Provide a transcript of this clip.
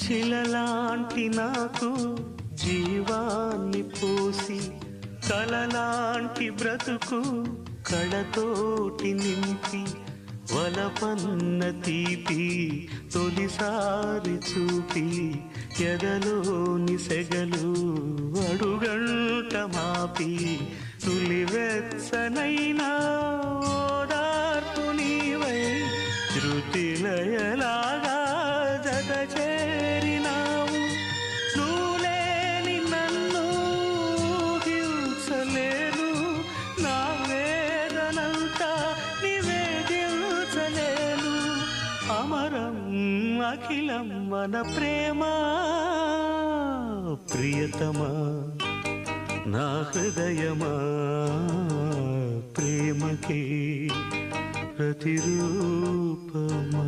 శిలలాంటి నాకు జీవాన్ని పోసి కలలాంటి బ్రతుకు కళతోటి నింపి వలపన్న తీపి తొలిసారి చూపి ఎదలోని సెగలు అడుగంట మాపి తులివెచ్చనైనా ఓదార్పు నీవై శృతిలయలాగా జత చేరినావు. నువ్వులేని నన్ను హింసలేను, నా వేదనంతా నివేదించలేను. అమరం అఖిలం మన ప్రేమ ప్రియతమా నా హృదయమా ప్రేమకి ప్రతిరూపమా.